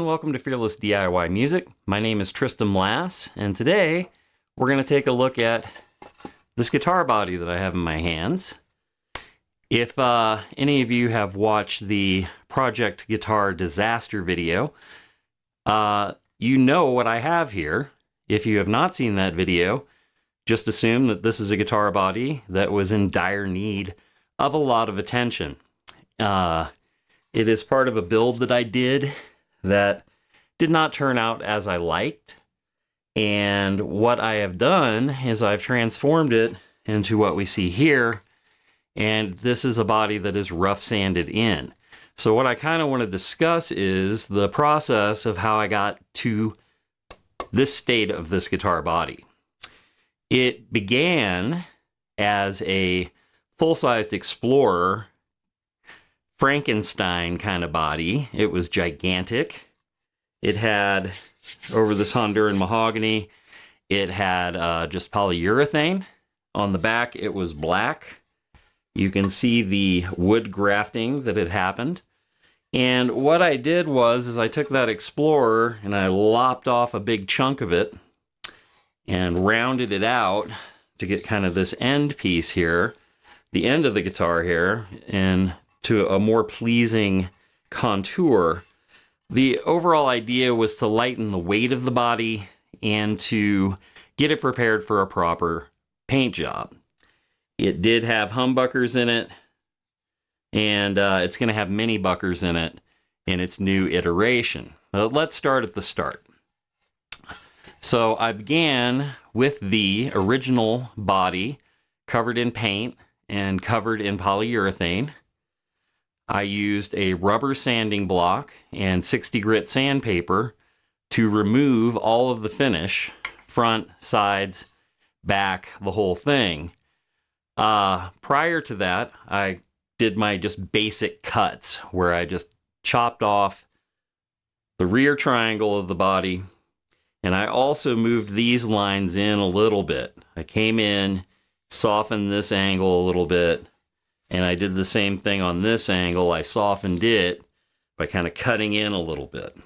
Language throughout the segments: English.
and welcome to Fearless DIY Music. My name is Tristan Lass, and today we're going to take a look at this guitar body that I have in my hands. If any of you have watched the Project Guitar Disaster video, you know what I have here. If you have not seen that video, just assume that this is a guitar body that was in dire need of a lot of attention. It is part of a build that I did that did not turn out as I liked. And what I have done is I've transformed it into what we see here. And this is a body that is rough sanded in. So what I kind of want to discuss is the process of how I got to this state of this guitar body. It began as a full-sized Explorer Frankenstein kind of body. It was gigantic. It had, over this Honduran mahogany, it had just polyurethane. On the back, it was black. You can see the wood grafting that had happened. And what I did was I took that Explorer and I lopped off a big chunk of it and rounded it out to get kind of this end piece here, the end of the guitar here, and to a more pleasing contour. The overall idea was to lighten the weight of the body and to get it prepared for a proper paint job. It did have humbuckers in it, and it's going to have mini buckers in it in its new iteration. But let's start at the start. So I began with the original body covered in paint and covered in polyurethane. I used a rubber sanding block and 60 grit sandpaper to remove all of the finish, front, sides, back, the whole thing. Prior to that, I did my just basic cuts where I just chopped off the rear triangle of the body, and I also moved these lines in a little bit. I came in, softened this angle a little bit, and I did the same thing on this angle. I softened it by kind of cutting in a little bit.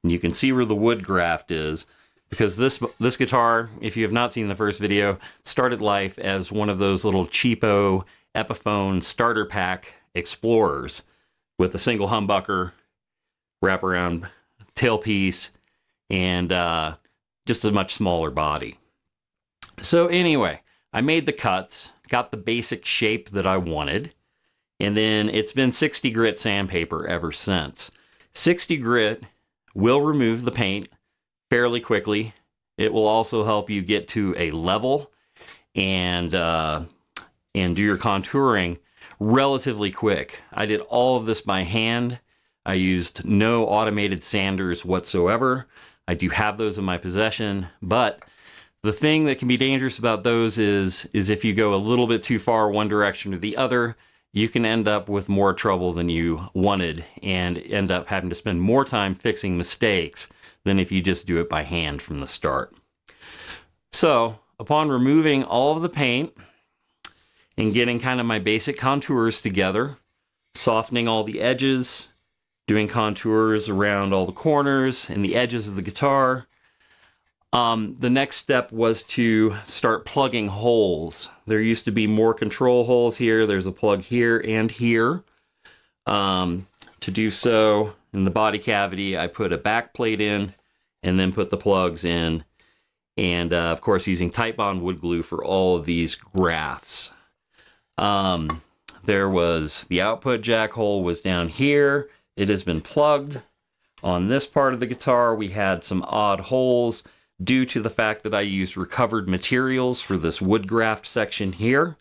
And you can see where the wood graft is, because this guitar, if you have not seen the first video, started life as one of those little cheapo Epiphone starter pack Explorers with a single humbucker, wraparound tailpiece, and just a much smaller body. So anyway, I made the cuts, got the basic shape that I wanted, and then it's been 60 grit sandpaper ever since. 60 grit will remove the paint fairly quickly. It will also help you get to a level and do your contouring relatively quick. I did all of this by hand. I used no automated sanders whatsoever. I do have those in my possession, but the thing that can be dangerous about those is if you go a little bit too far one direction or the other, you can end up with more trouble than you wanted and end up having to spend more time fixing mistakes than if you just do it by hand from the start. So, upon removing all of the paint and getting kind of my basic contours together, softening all the edges, doing contours around all the corners and the edges of the guitar, the next step was to start plugging holes. There used to be more control holes here. There's a plug here and here. To do so, in the body cavity, I put a back plate in and then put the plugs in. And of course, using Titebond wood glue for all of these grafts. There was the output jack hole was down here. It has been plugged. On this part of the guitar, we had some odd holes due to the fact that I used recovered materials for this wood graft section here.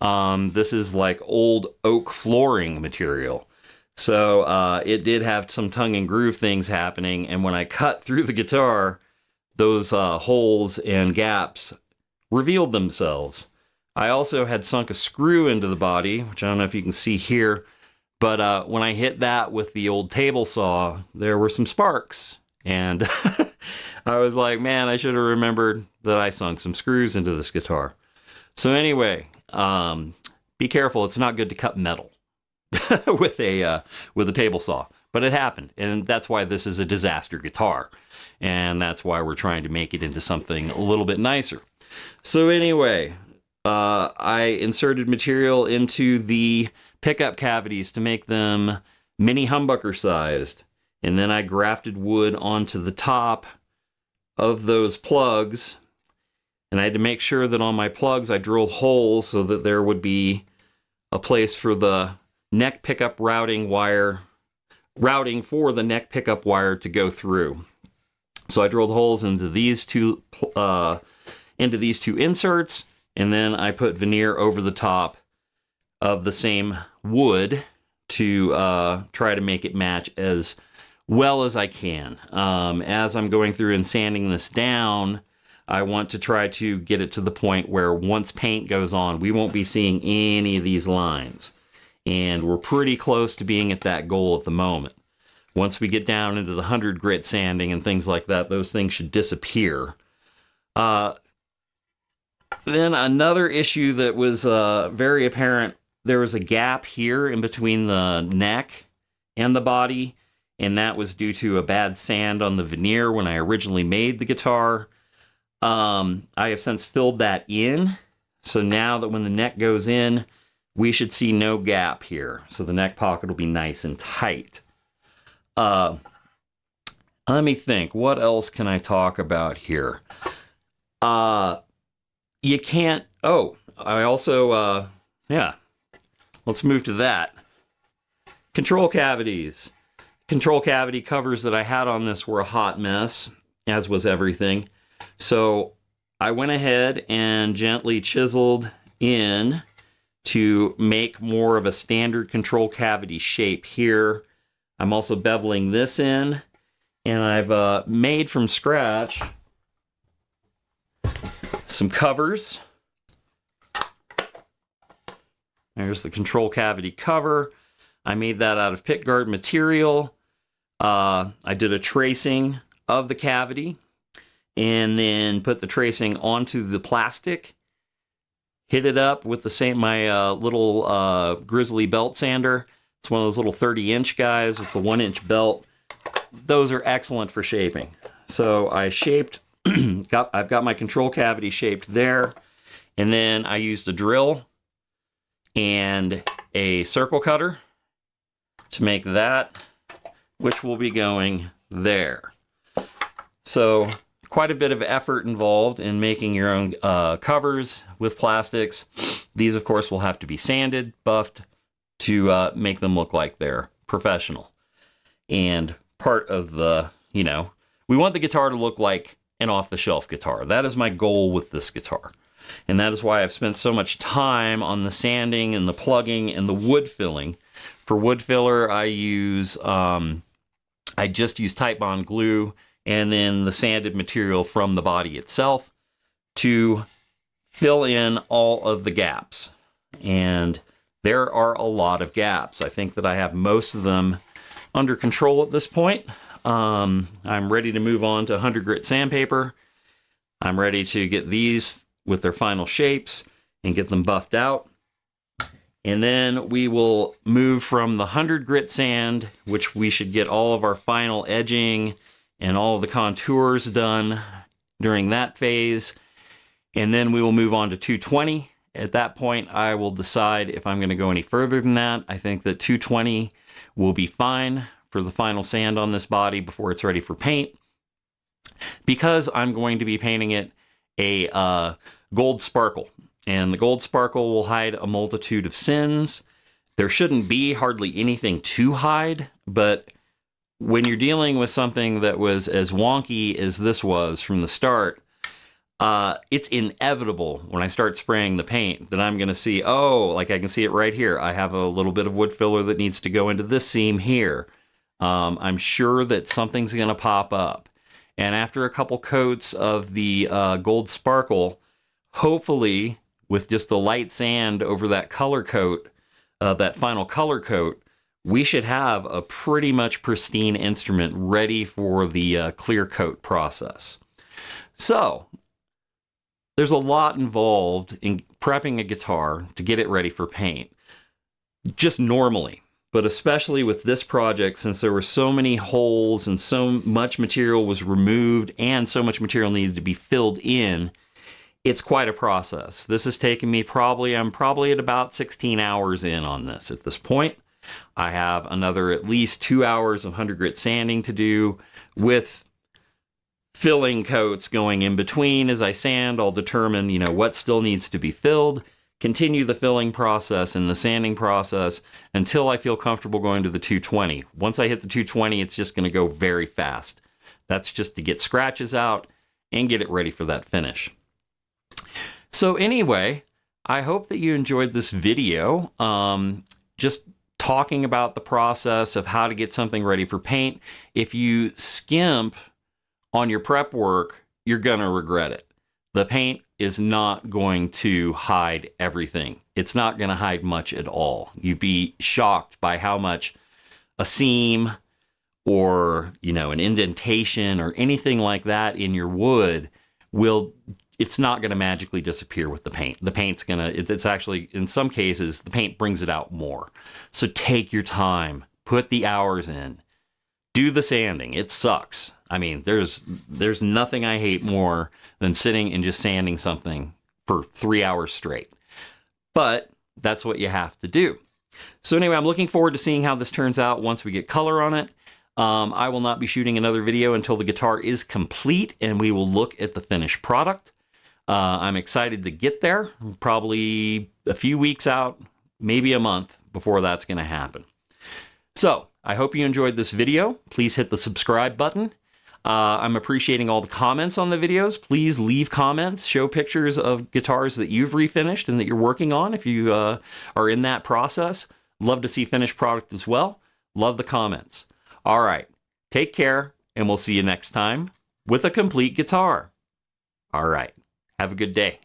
This is like old oak flooring material. So it did have some tongue and groove things happening, and when I cut through the guitar, those holes and gaps revealed themselves. I also had sunk a screw into the body, which I don't know if you can see here, but when I hit that with the old table saw, there were some sparks. And I was like, man, I should have remembered that I sunk some screws into this guitar. So anyway, be careful. It's not good to cut metal with a table saw. But it happened, and that's why this is a disaster guitar. And that's why we're trying to make it into something a little bit nicer. So anyway, I inserted material into the pickup cavities to make them mini humbucker sized. And then I grafted wood onto the top of those plugs. And I had to make sure that on my plugs I drilled holes so that there would be a place for the neck pickup routing for the neck pickup wire to go through. So I drilled holes into these two inserts, and then I put veneer over the top of the same wood to try to make it match as well as I can. As I'm going through and sanding this down, I want to try to get it to the point where once paint goes on, we won't be seeing any of these lines. And we're pretty close to being at that goal at the moment. Once we get down into the 100 grit sanding and things like that, those things should disappear. Then another issue that was very apparent, there was a gap here in between the neck and the body, and that was due to a bad sand on the veneer when I originally made the guitar. I have since filled that in, so now that when the neck goes in, we should see no gap here. So the neck pocket will be nice and tight. Let me think. What else can I talk about here? You can't... Oh, I also... yeah. Let's move to that. Control cavities. Control cavity covers that I had on this were a hot mess, as was everything. So I went ahead and gently chiseled in to make more of a standard control cavity shape here. I'm also beveling this in, and I've made from scratch some covers. There's the control cavity cover. I made that out of pickguard material. I did a tracing of the cavity and then put the tracing onto the plastic. Hit it up with my little Grizzly belt sander. It's one of those little 30-inch guys with the 1-inch belt. Those are excellent for shaping. So I shaped, I've got my control cavity shaped there. And then I used a drill and a circle cutter to make that, which will be going there. So quite a bit of effort involved in making your own covers with plastics. These, of course, will have to be sanded, buffed to make them look like they're professional. And part of the, we want the guitar to look like an off-the-shelf guitar. That is my goal with this guitar. And that is why I've spent so much time on the sanding and the plugging and the wood filling. For wood filler, I just use Titebond glue and then the sanded material from the body itself to fill in all of the gaps. And there are a lot of gaps. I think that I have most of them under control at this point. I'm ready to move on to 100 grit sandpaper. I'm ready to get these with their final shapes and get them buffed out. And then we will move from the 100 grit sand, which we should get all of our final edging and all of the contours done during that phase. And then we will move on to 220. At that point, I will decide if I'm going to go any further than that. I think that 220 will be fine for the final sand on this body before it's ready for paint, because I'm going to be painting it a gold sparkle. And the gold sparkle will hide a multitude of sins. There shouldn't be hardly anything to hide, but when you're dealing with something that was as wonky as this was from the start, it's inevitable when I start spraying the paint that I'm going to see, like I can see it right here. I have a little bit of wood filler that needs to go into this seam here. I'm sure that something's going to pop up. And after a couple coats of the gold sparkle, hopefully with just the light sand over that color coat, that final color coat, we should have a pretty much pristine instrument ready for the clear coat process. So there's a lot involved in prepping a guitar to get it ready for paint, just normally. but especially with this project, since there were so many holes and so much material was removed and so much material needed to be filled in, it's quite a process. This has taken me I'm probably at about 16 hours in on this at this point. I have another at least 2 hours of 100 grit sanding to do, with filling coats going in between. As I sand, I'll determine, what still needs to be filled, continue the filling process and the sanding process until I feel comfortable going to the 220. Once I hit the 220, it's just going to go very fast. That's just to get scratches out and get it ready for that finish. So anyway, I hope that you enjoyed this video. Just talking about the process of how to get something ready for paint. If you skimp on your prep work, you're going to regret it. The paint is not going to hide everything. It's not going to hide much at all. You'd be shocked by how much a seam or, an indentation or anything like that in your wood it's not going to magically disappear with the paint. The paint's going to, it's actually, in some cases, the paint brings it out more. So take your time, put the hours in, do the sanding. It sucks. I mean, there's nothing I hate more than sitting and just sanding something for 3 hours straight. But that's what you have to do. So anyway, I'm looking forward to seeing how this turns out once we get color on it. I will not be shooting another video until the guitar is complete and we will look at the finished product. I'm excited to get there, probably a few weeks out, maybe a month before that's going to happen. So I hope you enjoyed this video. Please hit the subscribe button. I'm appreciating all the comments on the videos. Please leave comments, show pictures of guitars that you've refinished and that you're working on if you are in that process. Love to see finished product as well. Love the comments. All right, take care, and we'll see you next time with a complete guitar. All right. Have a good day.